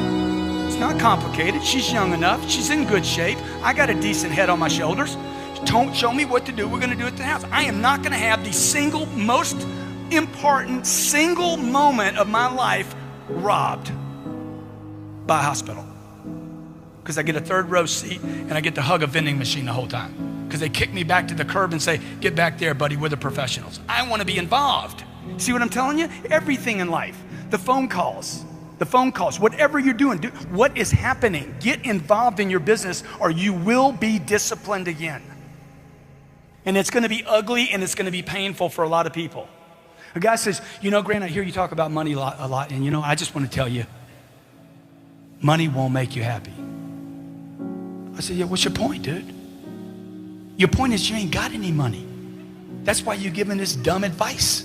It's not complicated. She's young enough. She's in good shape. I got a decent head on my shoulders. Don't show me what to do. We're gonna do it at the house. I am not gonna have the single most important single moment of my life robbed by a hospital. Because I get a 3rd row seat and I get to hug a vending machine the whole time. Because they kick me back to the curb and say, get back there, buddy, we're the professionals. I want to be involved. See what I'm telling you? Everything in life. The phone calls, whatever you're doing, what is happening? Get involved in your business or you will be disciplined again. And it's going to be ugly and it's going to be painful for a lot of people. A guy says, you know, Grant, I hear you talk about money a lot. And you know, I just want to tell you, money won't make you happy. I said, yeah, what's your point, dude? Your point is you ain't got any money. That's why you're giving this dumb advice.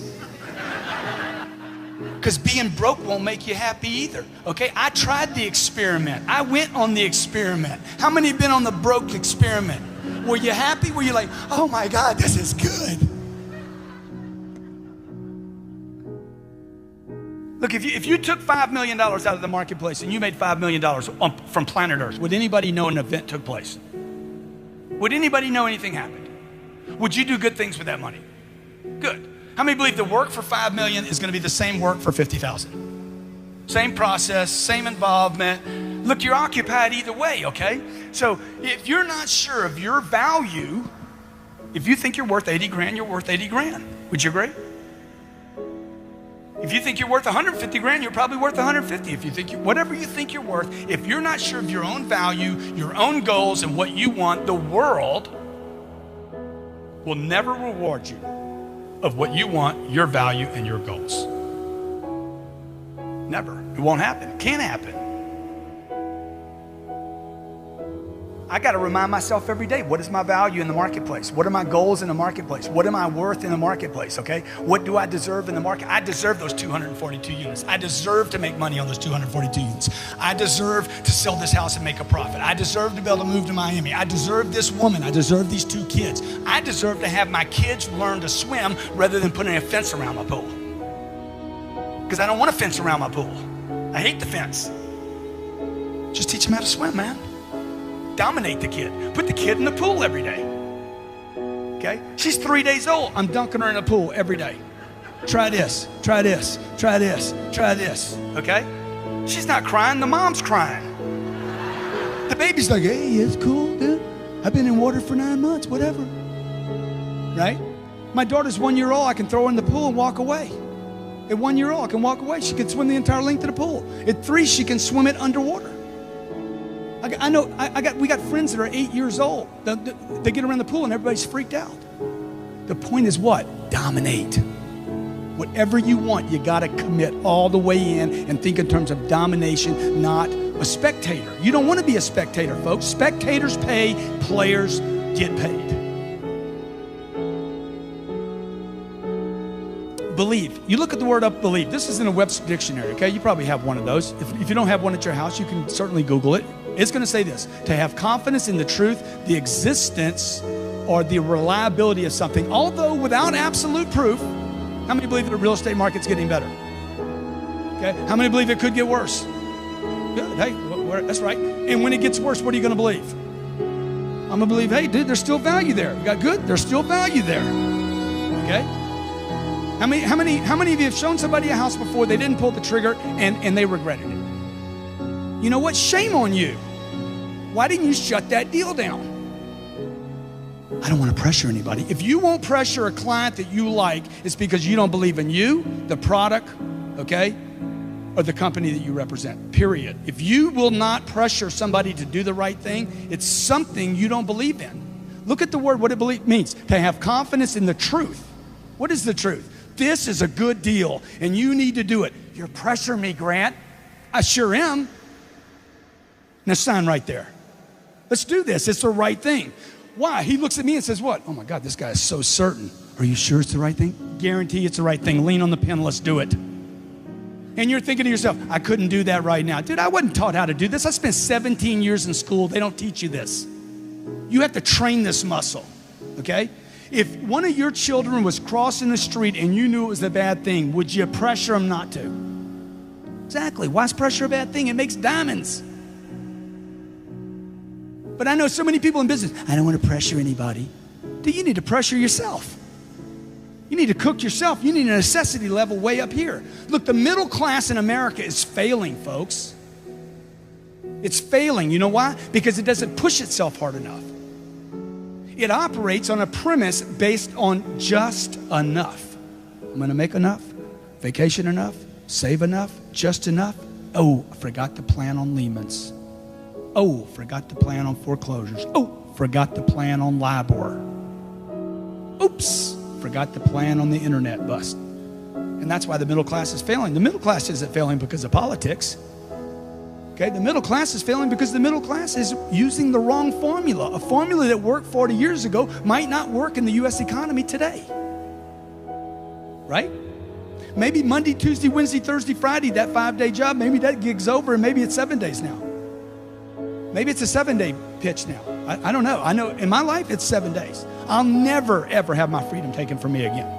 Because being broke won't make you happy either, okay? I tried the experiment. I went on the experiment. How many have been on the broke experiment? Were you happy? Were you like, oh my God, this is good? Look, if you took $5 million out of the marketplace and you made $5 million from planet Earth, would anybody know an event took place? Would anybody know anything happened? Would you do good things with that money? Good. How many believe the work for 5 million is going to be the same work for 50,000? Same process, same involvement. Look, you're occupied either way, okay? So if you're not sure of your value, if you think you're worth 80 grand, you're worth 80 grand. Would you agree? If you think you're worth 150 grand, you're probably worth 150. If you think whatever you think you're worth, if you're not sure of your own value, your own goals, and what you want, the world will never reward you of what you want, your value, and your goals. Never. It won't happen. It can't happen. I got to remind myself every day, what is my value in the marketplace? What are my goals in the marketplace? What am I worth in the marketplace, okay? What do I deserve in the market? I deserve those 242 units. I deserve to make money on those 242 units. I deserve to sell this house and make a profit. I deserve to be able to move to Miami. I deserve this woman. I deserve these 2 kids. I deserve to have my kids learn to swim rather than putting a fence around my pool. Because I don't want a fence around my pool. I hate the fence. Just teach them how to swim, man. Dominate the kid. Put the kid in the pool every day. Okay? She's 3 days old. I'm dunking her in the pool every day. Try this, try this, try this, try this. Okay? She's not crying, the mom's crying. The baby's like, hey, it's cool, dude. I've been in water for 9 months, whatever. Right? My daughter's 1 year old. I can throw her in the pool and walk away. At 1 year old, I can walk away. She can swim the entire length of the pool. At 3, she can swim it underwater. We got friends that are 8 years old. They get around the pool and everybody's freaked out. The point is what? Dominate. Whatever you want, you got to commit all the way in and think in terms of domination, not a spectator. You don't want to be a spectator, folks. Spectators pay, players get paid. Believe. You look at the word up, believe. This is in a Webster dictionary, okay? You probably have one of those. If you don't have one at your house, you can certainly Google it. It's going to say this: to have confidence in the truth, the existence, or the reliability of something, although without absolute proof. How many believe that the real estate market's getting better? Okay. How many believe it could get worse? Good. Hey, that's right. And when it gets worse, what are you going to believe? I'm going to believe, hey, dude, there's still value there. You got good? There's still value there. Okay. How many of you have shown somebody a house before, they didn't pull the trigger, and they regretted it? You know what? Shame on you. Why didn't you shut that deal down? I don't want to pressure anybody. If you won't pressure a client that you like, it's because you don't believe in you, the product, okay, or the company that you represent, period. If you will not pressure somebody to do the right thing, it's something you don't believe in. Look at the word, what it means. To have confidence in the truth. What is the truth? This is a good deal, and you need to do it. You're pressuring me, Grant. I sure am. Now sign right there. Let's do this. It's the right thing. Why? He looks at me and says, what? Oh my God, this guy is so certain. Are you sure it's the right thing? Guarantee it's the right thing. Lean on the pen. Let's do it. And you're thinking to yourself, I couldn't do that right now. Dude, I wasn't taught how to do this. I spent 17 years in school. They don't teach you this. You have to train this muscle, okay? If one of your children was crossing the street and you knew it was a bad thing, would you pressure them not to? Exactly. Why is pressure a bad thing? It makes diamonds. But I know so many people in business, I don't want to pressure anybody. Dude, you need to pressure yourself. You need to cook yourself. You need a necessity level way up here. Look, the middle class in America is failing, folks. It's failing. You know why? Because it doesn't push itself hard enough. It operates on a premise based on just enough. I'm going to make enough, vacation enough, save enough, just enough. Oh, I forgot to plan on Lehman's. Oh, forgot to plan on foreclosures. Oh, forgot to plan on LIBOR. Oops, forgot to plan on the internet bust. And that's why the middle class is failing. The middle class isn't failing because of politics. Okay, the middle class is failing because the middle class is using the wrong formula. A formula that worked 40 years ago might not work in the U.S. economy today. Right? Maybe Monday, Tuesday, Wednesday, Thursday, Friday, that 5-day job, maybe that gig's over and maybe it's 7 days now. Maybe it's a 7-day pitch now. I don't know. I know in my life, it's 7 days. I'll never, ever have my freedom taken from me again.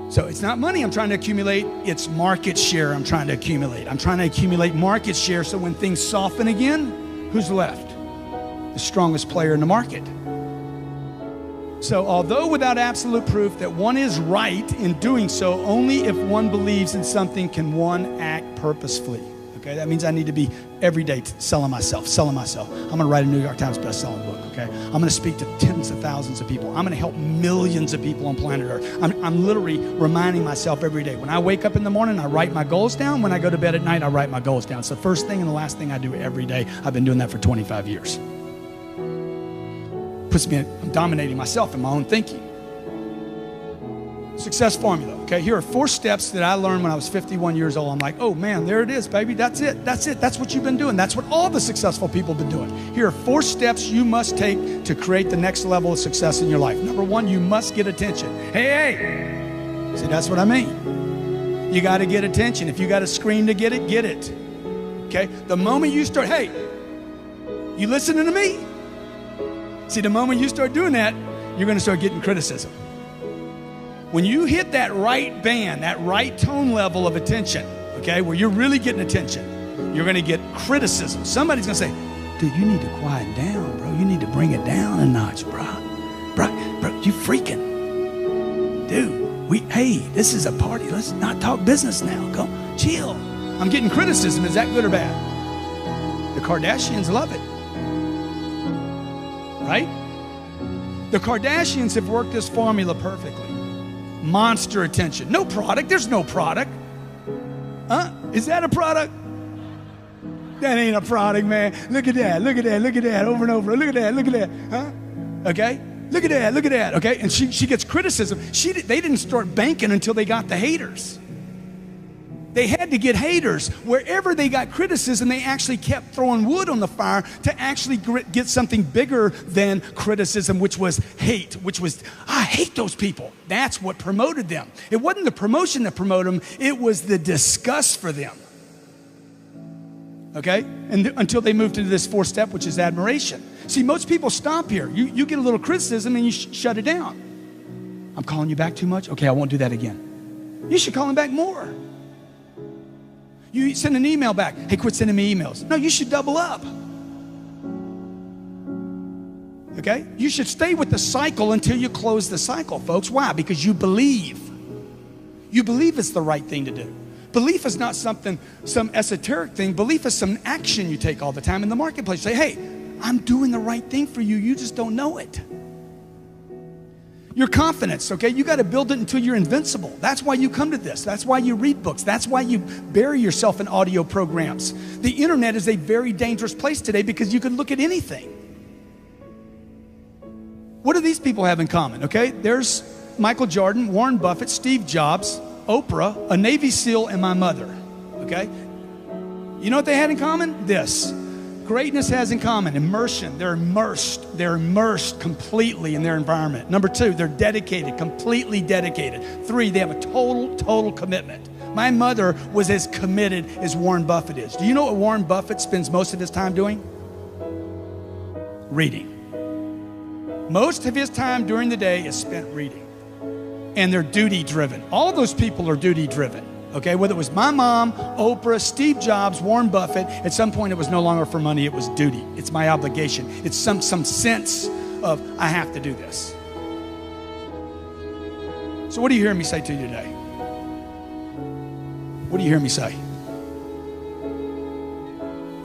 So it's not money I'm trying to accumulate. It's market share I'm trying to accumulate. I'm trying to accumulate market share so when things soften again, who's left? The strongest player in the market. So although without absolute proof that one is right in doing so, only if one believes in something can one act purposefully. Okay, that means I need to be every day selling myself. I'm going to write a New York Times best-selling book, okay? I'm going to speak to tens of thousands of people. I'm going to help millions of people on planet Earth. I'm literally reminding myself every day. When I wake up in the morning, I write my goals down. When I go to bed at night, I write my goals down. It's the first thing and the last thing I do every day. I've been doing that for 25 years. I'm dominating myself in my own thinking. Success formula, okay? Here are 4 steps that I learned when I was 51 years old. I'm like, oh man, there it is, baby. That's it. That's what you've been doing. That's what all the successful people have been doing. Here are 4 steps you must take to create the next level of success in your life. Number 1, you must get attention. Hey. See, that's what I mean. You got to get attention. If you got to scream to get it, get it. Okay? The moment you start, hey, you listening to me? See, the moment you start doing that, you're going to start getting criticism. When you hit that right band, that right tone level of attention, okay, where you're really getting attention, you're going to get criticism. Somebody's going to say, dude, you need to quiet down, bro. You need to bring it down a notch, bro. Bro, you freaking. Dude, hey, this is a party. Let's not talk business now. Go, chill. I'm getting criticism. Is that good or bad? The Kardashians love it. Right? The Kardashians have worked this formula perfectly. Monster attention. No product. There's no product. Is that a product? That ain't a product, man. Look at that. Look at that. Look at that. Over and over. Look at that. Look at that. Huh? Okay? Look at that. Look at that. Okay? And she gets criticism. They didn't start banking until they got the haters. They had to get haters. Wherever they got criticism, they actually kept throwing wood on the fire to actually get something bigger than criticism, which was hate, which was, I hate those people. That's what promoted them. It wasn't the promotion that promoted them. It was the disgust for them. Okay? And until they moved into this 4th step, which is admiration. See, most people stop here. You get a little criticism and you shut it down. I'm calling you back too much? Okay, I won't do that again. You should call him back more. You send an email back. Hey, quit sending me emails. No, you should double up. Okay? You should stay with the cycle until you close the cycle, folks. Why? Because you believe. You believe it's the right thing to do. Belief is not some esoteric thing. Belief is some action you take all the time in the marketplace. Say, hey, I'm doing the right thing for you. You just don't know it. Your confidence, okay? You got to build it until you're invincible. That's why you come to this. That's why you read books. That's why you bury yourself in audio programs. The internet is a very dangerous place today because you can look at anything. What do these people have in common, okay? There's Michael Jordan, Warren Buffett, Steve Jobs, Oprah, a Navy SEAL, and my mother, okay? You know what they had in common? This. Greatness has in common immersion. They're immersed completely in their environment. Number 2, they're dedicated, completely dedicated. 3, they have a total commitment. My mother was as committed as Warren Buffett is. Do you know what Warren Buffett spends most of his time doing? Reading. Most of his time during the day is spent reading. And they're duty driven. All those people are duty driven. Okay, whether it was my mom, Oprah, Steve Jobs, Warren Buffett, at some point it was no longer for money, it was duty. It's my obligation. It's some sense of, I have to do this. So what do you hear me say to you today? What do you hear me say?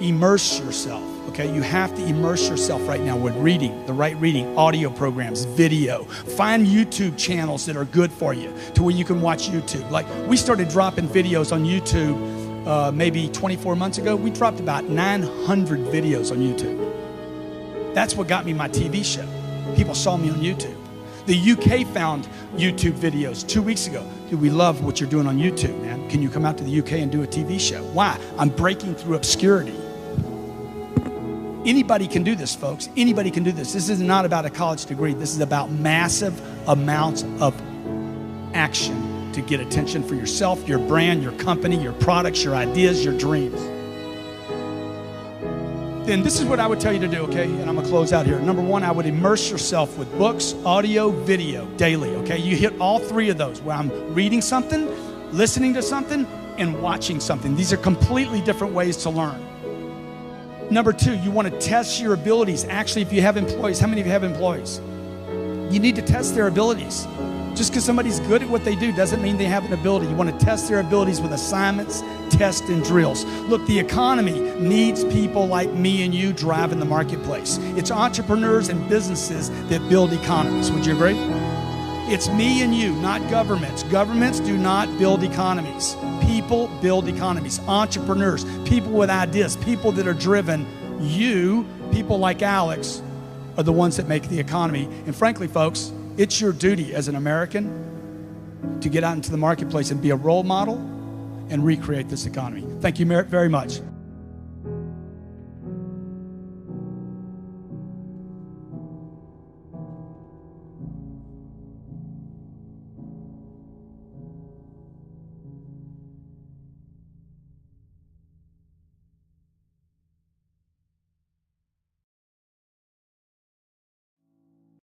Immerse yourself, okay? You have to immerse yourself right now with reading, the right reading, audio programs, video. Find YouTube channels that are good for you to where you can watch YouTube. Like we started dropping videos on YouTube maybe 24 months ago. We dropped about 900 videos on YouTube. That's what got me my TV show. People saw me on YouTube. The UK found YouTube videos 2 weeks ago. Dude, we love what you're doing on YouTube, man. Can you come out to the UK and do a TV show? Why? I'm breaking through obscurity. Anybody can do this, folks. Anybody can do this. This is not about a college degree. This is about massive amounts of action to get attention for yourself, your brand, your company, your products, your ideas, your dreams. Then this is what I would tell you to do, okay? And I'm gonna close out here. Number 1, I would immerse yourself with books, audio, video, daily, okay? You hit all 3 of those where I'm reading something, listening to something, and watching something. These are completely different ways to learn. Number 2, you want to test your abilities. Actually, if you have employees, how many of you have employees? You need to test their abilities. Just because somebody's good at what they do doesn't mean they have an ability. You want to test their abilities with assignments, tests, and drills. Look, the economy needs people like me and you driving the marketplace. It's entrepreneurs and businesses that build economies. Would you agree? It's me and you, not governments. Governments do not build economies. People build economies. Entrepreneurs, people with ideas, people that are driven. You, people like Alex, are the ones that make the economy. And frankly, folks, it's your duty as an American to get out into the marketplace and be a role model and recreate this economy. Thank you very much.